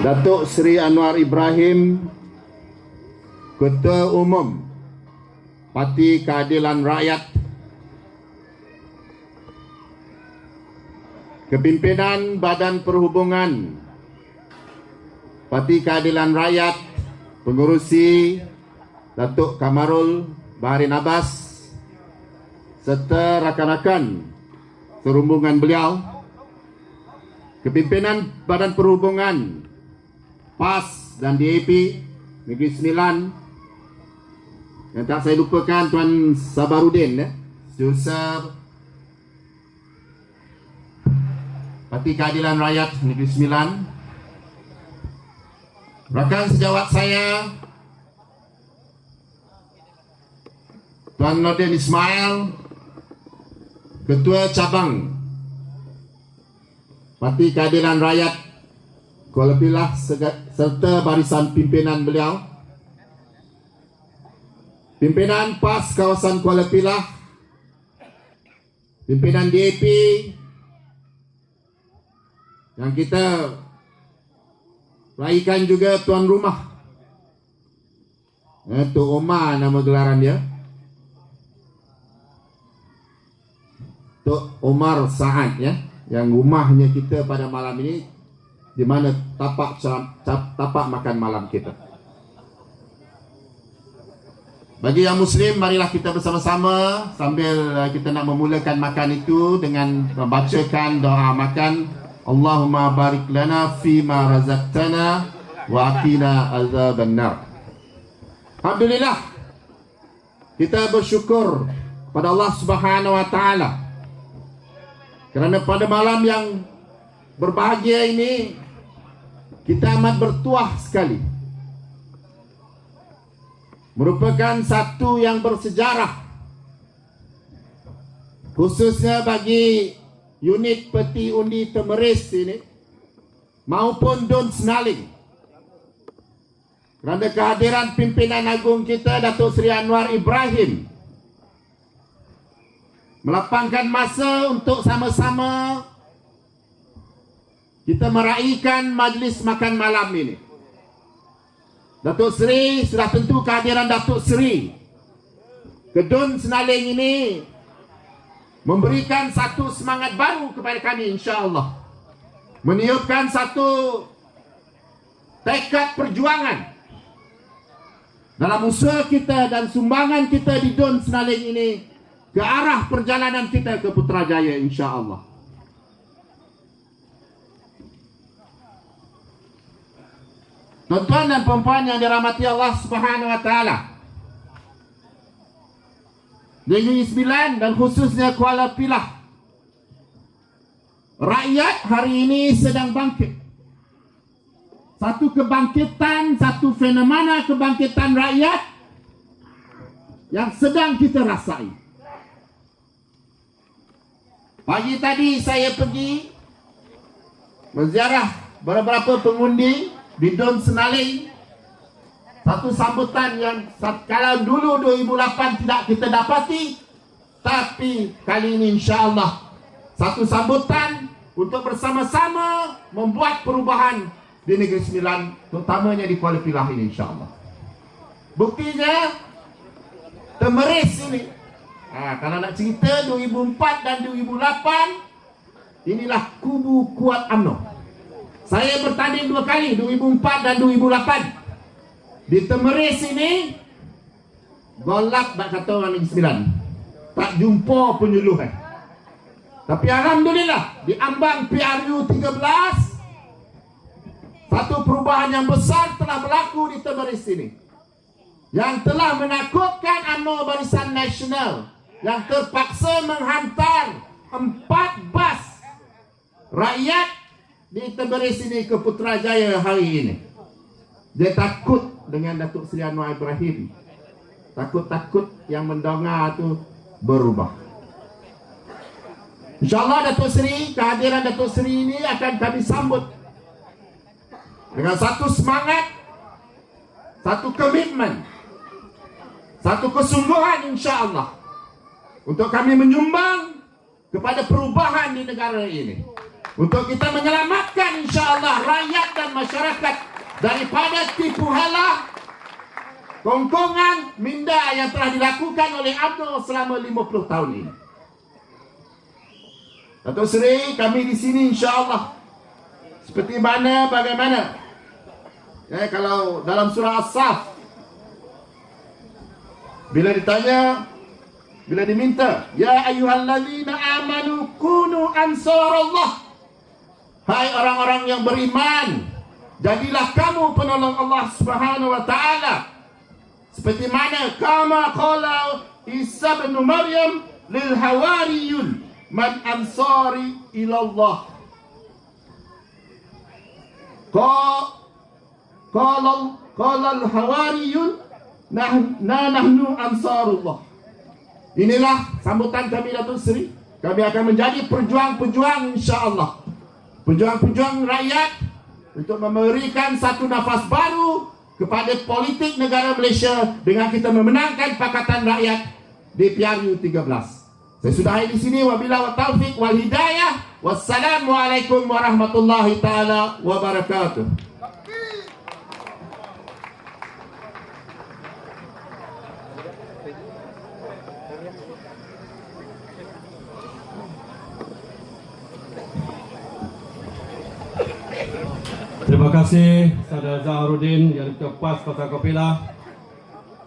Datuk Seri Anwar Ibrahim, Ketua Umum Parti Keadilan Rakyat, Kepimpinan Badan Perhubungan Parti Keadilan Rakyat, Pengurusi Datuk Kamarul Baharin Abbas serta rakan-rakan serumbungan beliau, Kepimpinan Badan Perhubungan PAS dan DAP Negeri Sembilan, yang tak saya lupakan Tuan Sabarudin, Setiausaha Parti Keadilan Rakyat Negeri Sembilan, rakan sejawat saya Tuan Nordin Ismail, Ketua Cabang Parti Keadilan Rakyat Kuala Pilah serta barisan pimpinan beliau, pimpinan PAS kawasan Kuala Pilah, pimpinan DAP yang kita raikan juga tuan rumah, Tok Omar nama gelaran dia, Tok Omar Saad, ya, yang rumahnya kita pada malam ini, di mana tapak makan malam kita. Bagi yang Muslim, marilah kita bersama-sama sambil kita nak memulakan makan itu dengan membacakan doa makan. Allahumma barik lana fima razaqtana wa aqina azabannar. Alhamdulillah, kita bersyukur pada Allah Subhanahu wa taala kerana pada malam yang berbahagia ini kita amat bertuah sekali. Merupakan satu yang bersejarah, khususnya bagi unit peti undi Temeris ini maupun Dun Senaling, kerana kehadiran pimpinan agung kita Datuk Seri Anwar Ibrahim melapangkan masa untuk sama-sama kita meraihkan majlis makan malam ini. Datuk Seri, sudah tentu kehadiran Datuk Seri ke Dun Senaling ini memberikan satu semangat baru kepada kami, insya-Allah. Meniupkan satu tekad perjuangan dalam usaha kita dan sumbangan kita di Dun Senaling ini ke arah perjalanan kita ke Putrajaya, insya-Allah. Tuan-tuan dan puan-puan yang dirahmati Allah Subhanahu wa taala, Negeri Sembilan dan khususnya Kuala Pilah, rakyat hari ini sedang bangkit. Satu kebangkitan, satu fenomena kebangkitan rakyat yang sedang kita rasai. Pagi tadi saya pergi menziarah beberapa pengundi di Dun Senaling. Satu sambutan yang kalau dulu 2008 tidak kita dapati, tapi kali ini insya-Allah satu sambutan untuk bersama-sama membuat perubahan di Negeri Sembilan, terutamanya di Kuala Pilah ini, insya-Allah. Buktinya Temeris ini, kalau nak cerita 2004 dan 2008, inilah kubu kuat UMNO. Saya bertanding 2 kali, 2004 dan 2008. Di Temeris ini golak bak kata orang Negeri Sembilan, tak jumpa penyuluhan. Tapi alhamdulillah di ambang PRU 13 satu perubahan yang besar telah berlaku di Temeris ini, yang telah menakutkan UMNO Barisan Nasional yang terpaksa menghantar 4 bas rakyat di Temeris ini ke Putrajaya hari ini. Dia takut dengan Datuk Seri Anwar Ibrahim. Takut-takut yang mendengar itu berubah. InsyaAllah Datuk Seri, kehadiran Datuk Seri ini akan kami sambut dengan satu semangat, satu komitmen, satu kesungguhan, insyaAllah, untuk kami menyumbang kepada perubahan di negara ini. untuk kita menyelamatkan insya-Allah rakyat dan masyarakat daripada tipu hela, kongkongan, minda yang telah dilakukan oleh UMNO selama 50 tahun ini. Datuk Seri, kami di sini insya-Allah seperti mana bagaimana kalau dalam surah As-Saff bila ditanya, bila diminta, ya ayyuhallazina amanu kunu ansarallah, hai orang-orang yang beriman, jadilah kamu penolong Allah Subhanahu wa taala, seperti mana kama qala Isa bin Maryam lil hawariyun man ansari ilallah, qala al hawariyun nahnu ansarullah. Inilah sambutan kami Datuk Seri. Kami akan menjadi pejuang-pejuang insya-Allah, pejuang-pejuang rakyat untuk memberikan satu nafas baru kepada politik negara Malaysia dengan kita memenangkan Pakatan Rakyat di PRU 13. Saya sudahi di sini, wabillahi wa taufiq wal hidayah. Wassalamualaikum warahmatullahi taala wabarakatuh. Terima kasih Saudara Zaharuddin yang terpas Kota Kopila.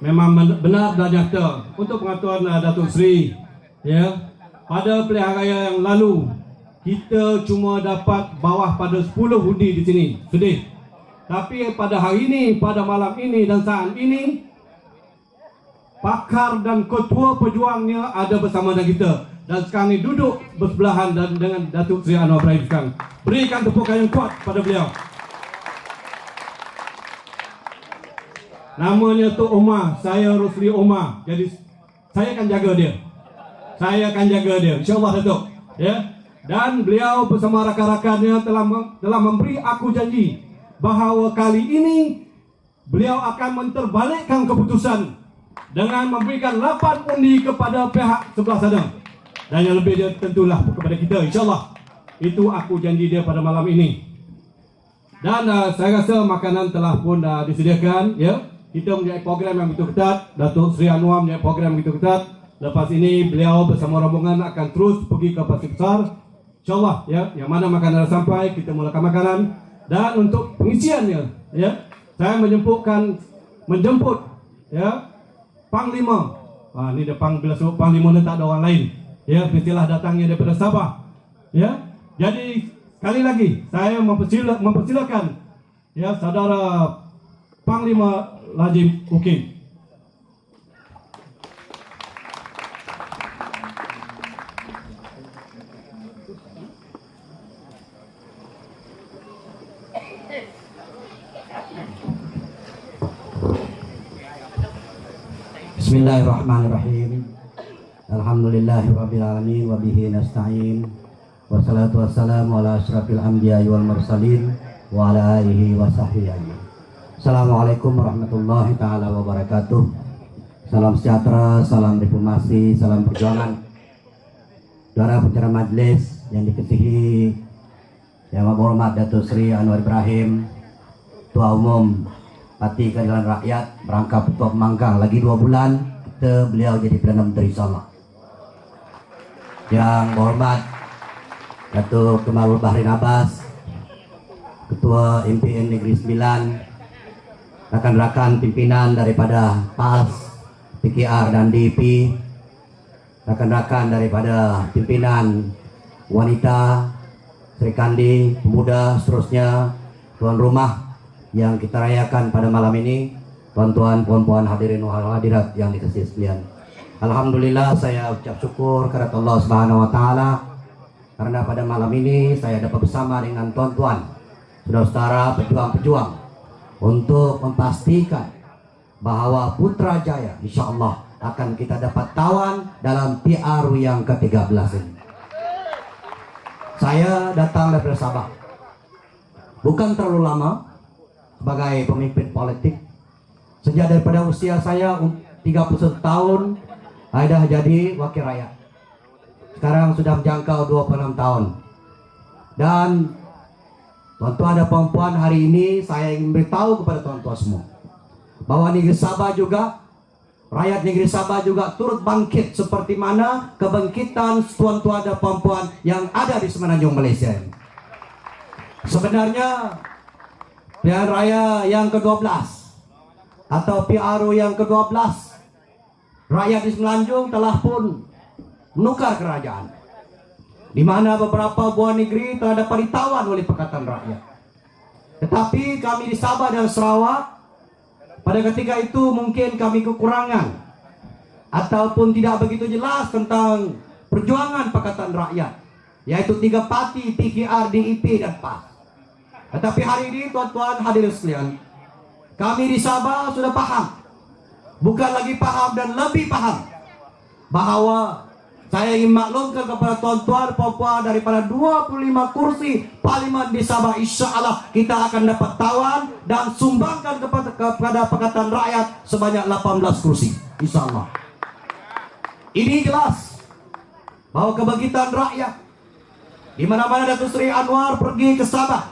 Memang benar dan nyata untuk pengaturan Datuk Seri, ya, pada pilihan raya yang lalu kita cuma dapat bawah pada 10 undi di sini. Sedih. Tapi pada hari ini, pada malam ini dan saat ini, pakar dan ketua pejuangnya ada bersama dengan kita dan sekarang ini duduk bersebelahan dan dengan Datuk Seri Anwar Ibrahim sekarang. Berikan tepukan yang kuat pada beliau. Namanya Tok Omar, saya Rosli Omar. Jadi saya akan jaga dia. Saya akan jaga dia, insya-Allah Datuk. Ya. Dan beliau bersama rakan-rakannya telah memberi aku janji bahawa kali ini beliau akan menterbalikkan keputusan dengan memberikan 8 undi kepada pihak sebelah sana. Dan yang lebih dia tentulah kepada kita, insya-Allah. Itu aku janji dia pada malam ini. Dan saya rasa makanan telah pun disediakan, ya. Kita mempunyai program yang begitu ketat. Datuk Seri Anwar mempunyai program yang begitu ketat. Lepas ini beliau bersama rombongan akan terus pergi ke Pasir Besar, insya-Allah, ya. Yang mana makanan dah sampai, kita mulakan makanan. Dan untuk pengisiannya, ya, saya menjemput, ya, Panglima. Ini depan bila sebut Panglima ni tak ada orang lain. Ya, istilah datangnya daripada Sabah. Ya. Jadi sekali lagi saya mempersilakan, ya, Saudara Panglima Lazim Ukin. Bismillahirrahmanirrahim. Alhamdulillahirabbil alamin wa bihi nasta'in. Wassalatu wassalamu ala asyrafil anbiya'i wal mursalin wa ala alihi wa sahbihi ajmain. Assalamualaikum warahmatullahi taala wabarakatuh. Salam sejahtera, salam reformasi, salam perjuangan. Saudara pencerah majelis yang dikasihi Yang Hormat Datuk Seri Anwar Ibrahim, Ketua Umum Parti Keadilan Rakyat, merangkap Ketua Pemangkang, lagi 2 bulan beliau jadi Perdana Menteri insyaAllah. Yang Hormat Datuk Kemalul Bahrin Abbas, Ketua MPN Negeri 9, rekan-rekan pimpinan daripada PAS, PKR dan DP, rekan-rekan daripada pimpinan wanita, Sri Kandi, pemuda, seterusnya, tuan rumah yang kita rayakan pada malam ini, tuan-tuan, puan-puan, hadirin wal hadirat yang dikasihi sekalian. Alhamdulillah, saya ucap syukur kepada Allah Subhanahu wa taala karena pada malam ini saya dapat bersama dengan tuan-tuan, saudara-saudara pejuang-pejuang untuk memastikan bahwa Putrajaya insya-Allah akan kita dapat tawan dalam PRU yang ke-13 ini. Saya datang dari Sabah. Bukan terlalu lama sebagai pemimpin politik. Sejak daripada usia saya 31 tahun, saya dah jadi wakil rakyat. Sekarang sudah menjangkau 26 tahun. Dan tuan-tuan dan puan-puan, hari ini saya ingin beritahu kepada tuan-tuan semua bahwa negeri Sabah juga, rakyat negeri Sabah juga turut bangkit seperti mana kebangkitan tuan-tuan dan puan-puan yang ada di Semenanjung Malaysia ini. Sebenarnya pilihan raya yang ke-12 atau PRU yang ke-12, rakyat di Semenanjung telah pun menukar kerajaan, di mana beberapa buah negeri telah dapat ditawan oleh Pakatan Rakyat. Tetapi kami di Sabah dan Sarawak pada ketika itu mungkin kami kekurangan ataupun tidak begitu jelas tentang perjuangan Pakatan Rakyat, yaitu 3 parti PKR, DIP dan PAS. Tetapi hari ini tuan-tuan hadirin sekalian, kami di Sabah sudah paham, bukan lagi paham dan lebih paham, bahwa saya ingin maklumkan kepada tuan-tuan dan puan-puan, daripada 25 kursi parlimen di Sabah, insya Allah kita akan dapat tawan dan sumbangkan kepada Pakatan Rakyat sebanyak 18 kursi, insya Allah. Ini jelas bahwa kebangkitan rakyat, di mana-mana Datuk Seri Anwar pergi ke Sabah,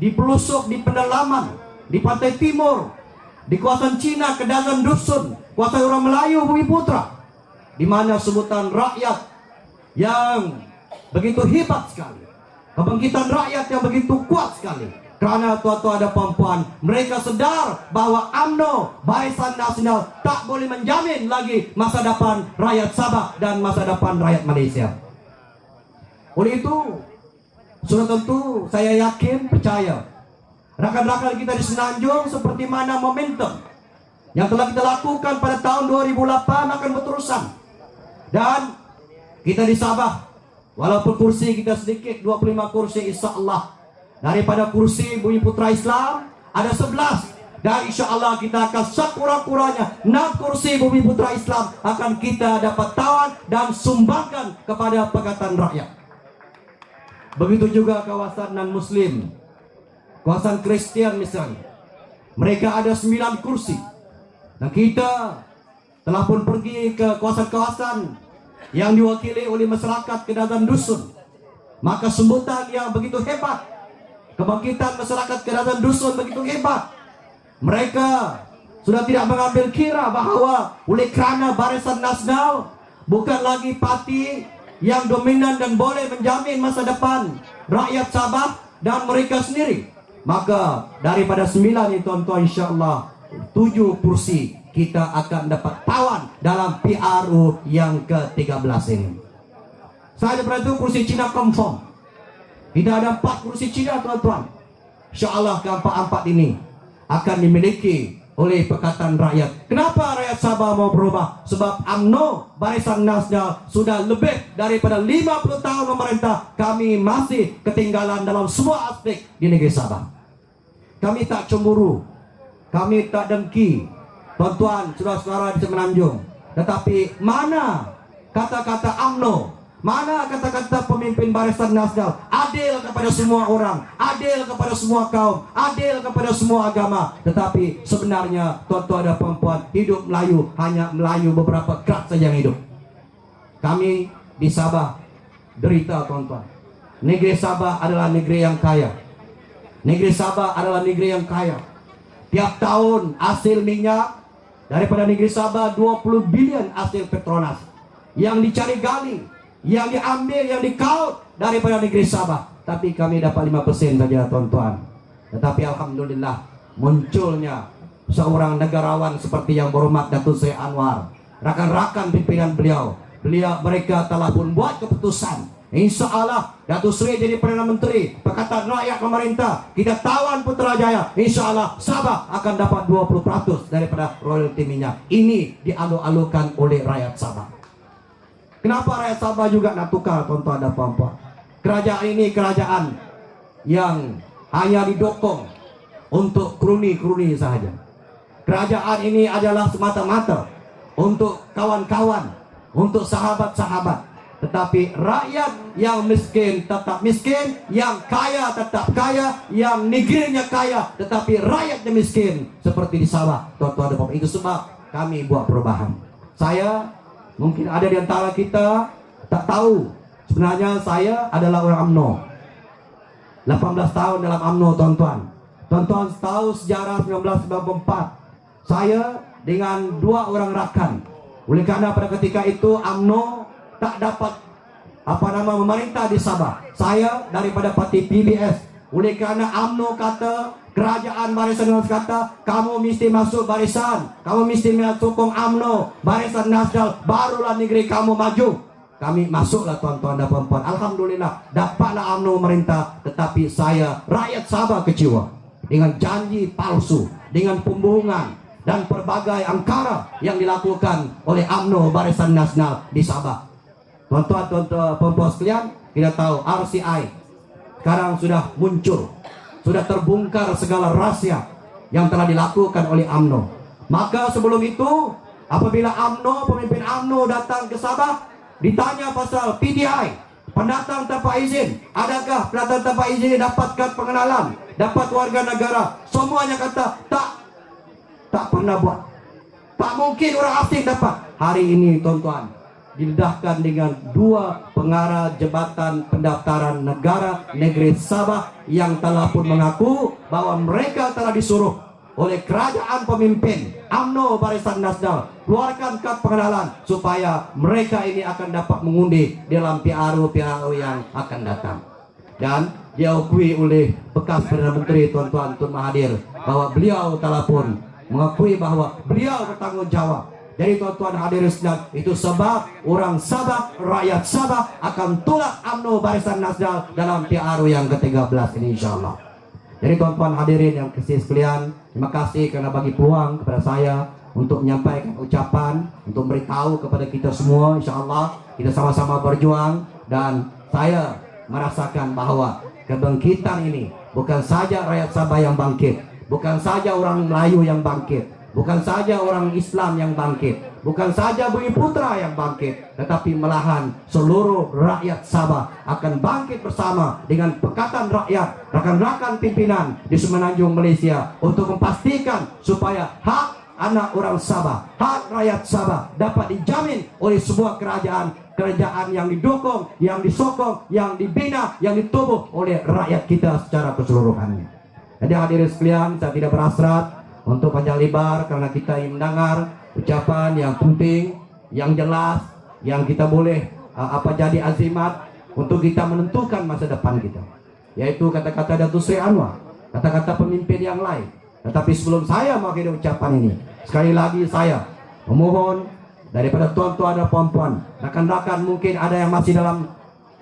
di pelosok, di pedalaman, di pantai timur, di kawasan Cina, Kedasan Dusun, kawasan orang Melayu, Bumi Putra, di mana sebutan rakyat yang begitu hebat sekali, kebangkitan rakyat yang begitu kuat sekali. Kerana tuan-tuan dan puan-puan, mereka sedar bahwa UMNO, Barisan Nasional, tak boleh menjamin lagi masa depan rakyat Sabah dan masa depan rakyat Malaysia. Oleh itu, sudah tentu saya yakin, percaya, rakan-rakan kita di Semenanjung seperti mana momentum yang telah kita lakukan pada tahun 2008 akan berterusan. Dan kita di Sabah, walaupun kursi kita sedikit, 25 kursi, insya Allah daripada kursi Bumi Putra Islam ada 11, dan insya Allah kita akan sekurang-kurangnya 6 kursi Bumi Putra Islam akan kita dapat tawan dan sumbangkan kepada Pakatan Rakyat. Begitu juga kawasan non-Muslim, kawasan Kristian misalnya, mereka ada 9 kursi, dan kita telah pun pergi ke kawasan-kawasan yang diwakili oleh masyarakat Kedasan Dusun. Maka sambutan yang begitu hebat, kebangkitan masyarakat Kedasan Dusun begitu hebat. Mereka sudah tidak mengambil kira bahawa oleh kerana Barisan Nasional bukan lagi parti yang dominan dan boleh menjamin masa depan rakyat Sabah dan mereka sendiri, maka daripada 9 ini tuan-tuan, insya-Allah 7 kursi kita akan dapat tawan dalam PRU yang ke-13 ini. Saya daripada itu kursi Cina confirm. Kita ada 4 kursi Cina tuan-tuan. InsyaAllah keempat-empat ini akan dimiliki oleh Pakatan Rakyat. Kenapa rakyat Sabah mau berubah? Sebab UMNO, Barisan Nasional, sudah lebih daripada 50 tahun memerintah. Kami masih ketinggalan dalam semua aspek di negeri Sabah. Kami tak cemburu, kami tak dengki, tuan-tuan, saudara-saudara di Semenanjung. Tetapi mana kata-kata UMNO, mana kata-kata pemimpin Barisan Nasional, adil kepada semua orang, adil kepada semua kaum, adil kepada semua agama. Tetapi sebenarnya tuan-tuan dan puan-puan, hidup Melayu hanya Melayu beberapa kelas saja yang hidup. Kami di Sabah derita tuan-tuan. Negeri Sabah adalah negeri yang kaya. Negeri Sabah adalah negeri yang kaya. Tiap tahun hasil minyak daripada negeri Sabah 20 bilion hasil Petronas yang dicari gali, yang diambil, yang dikaut daripada negeri Sabah. Tapi kami dapat 5% saja tuan-tuan. Tetapi alhamdulillah munculnya seorang negarawan seperti yang berhormat Datuk Seri Anwar, rakan-rakan pimpinan beliau. Mereka telah pun buat keputusan, insya Allah Datuk Seri jadi Perdana Menteri, Pakatan Rakyat pemerintah, kita tawan Putrajaya, insya Allah Sabah akan dapat 20% daripada royalti minyak. Ini dialu-alukan oleh rakyat Sabah. Kenapa rakyat Sabah juga nak tukar tuan-tuan dan puan-puan? Kerajaan ini kerajaan yang hanya didokong untuk kroni-kroni sahaja. Kerajaan ini adalah semata-mata untuk kawan-kawan, untuk sahabat-sahabat. Tetapi rakyat yang miskin tetap miskin, yang kaya tetap kaya, yang negerinya kaya tetapi rakyatnya miskin, seperti di Sabah tuan-tuan dan puan-puan. Itu sebab kami buat perubahan. Saya, mungkin ada di antara kita tak tahu, sebenarnya saya adalah orang UMNO. 18 tahun dalam UMNO, tuan-tuan. Tuan-tuan tahu sejarah 1994. Saya dengan 2 orang rakan. Oleh karena pada ketika itu UMNO tak dapat memerintah di Sabah. Saya daripada parti PBS. Oleh karena UMNO kata, kerajaan Barisan Nasional kata, kamu mesti masuk barisan, kamu mesti sokong UMNO, Barisan Nasional, barulah negeri kamu maju. Kami masuklah, tuan-tuan dan puan-puan. Alhamdulillah dapatlah UMNO memerintah. Tetapi saya, rakyat Sabah kecewa dengan janji palsu, dengan pembohongan dan berbagai angkara yang dilakukan oleh UMNO Barisan Nasional di Sabah. Tuan-tuan, puan-puan sekalian, kita tahu RCI sekarang sudah muncul, sudah terbongkar segala rahasia yang telah dilakukan oleh UMNO. Maka sebelum itu, apabila UMNO, pemimpin UMNO datang ke Sabah, ditanya pasal PTI, pendatang tanpa izin, adakah pendatang tanpa izin dapatkan pengenalan, dapat warga negara? Semuanya kata tak pernah buat, tak mungkin orang asing dapat. Hari ini, tuan-tuan, didedahkan dengan 2 pengarah jabatan pendaftaran negara negeri Sabah yang telah pun mengaku bahwa mereka telah disuruh oleh kerajaan pemimpin UMNO Barisan Nasional keluarkan kad pengenalan supaya mereka ini akan dapat mengundi dalam PRU yang akan datang. Dan diakui oleh bekas Perdana Menteri, tuan-tuan, Tun Mahathir, bahwa beliau telah pun mengakui bahwa beliau bertanggung jawab. Jadi tuan-tuan hadirin sekalian, itu sebab orang Sabah, rakyat Sabah akan tolak UMNO Barisan Nasional dalam PRU yang ke-13 ini, insyaallah. Jadi tuan-tuan hadirin yang kasih sekalian, terima kasih karena bagi peluang kepada saya untuk menyampaikan ucapan, untuk beritahu kepada kita semua, insyaallah kita sama-sama berjuang. Dan saya merasakan bahwa kebangkitan ini bukan saja rakyat Sabah yang bangkit, bukan saja orang Melayu yang bangkit, bukan saja orang Islam yang bangkit, bukan saja Bumi Putra yang bangkit, tetapi malahan seluruh rakyat Sabah akan bangkit bersama dengan Pekatan Rakyat, rakan-rakan pimpinan di Semenanjung Malaysia untuk memastikan supaya hak anak orang Sabah, hak rakyat Sabah dapat dijamin oleh sebuah kerajaan yang didukung, yang disokong, yang dibina, yang ditubuh oleh rakyat kita secara keseluruhannya. Jadi hadirin sekalian, saya tidak berhasrat untuk panjang lebar karena kita ingin mendengar ucapan yang penting, yang jelas, yang kita boleh jadi azimat untuk kita menentukan masa depan kita, yaitu kata-kata Datuk Seri Anwar, kata-kata pemimpin yang lain. Tetapi sebelum saya mengakhiri ucapan ini, sekali lagi saya memohon daripada tuan-tuan dan puan-puan, rakan-rakan mungkin ada yang masih dalam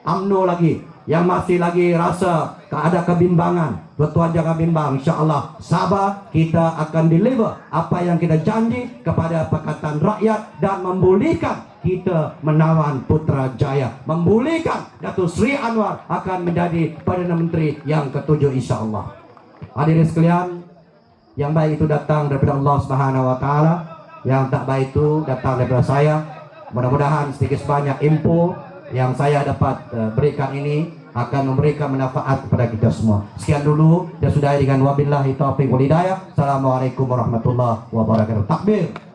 UMNO lagi, yang masih lagi rasa ada kebimbangan, tuan-tuan jangan bimbang. InsyaAllah Sabah kita akan deliver apa yang kita janji kepada Pakatan Rakyat dan membolehkan kita menawan Putrajaya, membolehkan Datuk Seri Anwar akan menjadi Perdana Menteri yang ke-7 insyaAllah. Hadirin sekalian, yang baik itu datang daripada Allah Subhanahu Wa Taala, yang tak baik itu datang daripada saya. Mudah-mudahan sedikit sebanyak info yang saya dapat berikan ini akan memberikan manfaat kepada kita semua. Sekian dulu, dan sudah dengan wabillahi taufiq wal hidayah. Assalamualaikum warahmatullahi wabarakatuh. Takbir.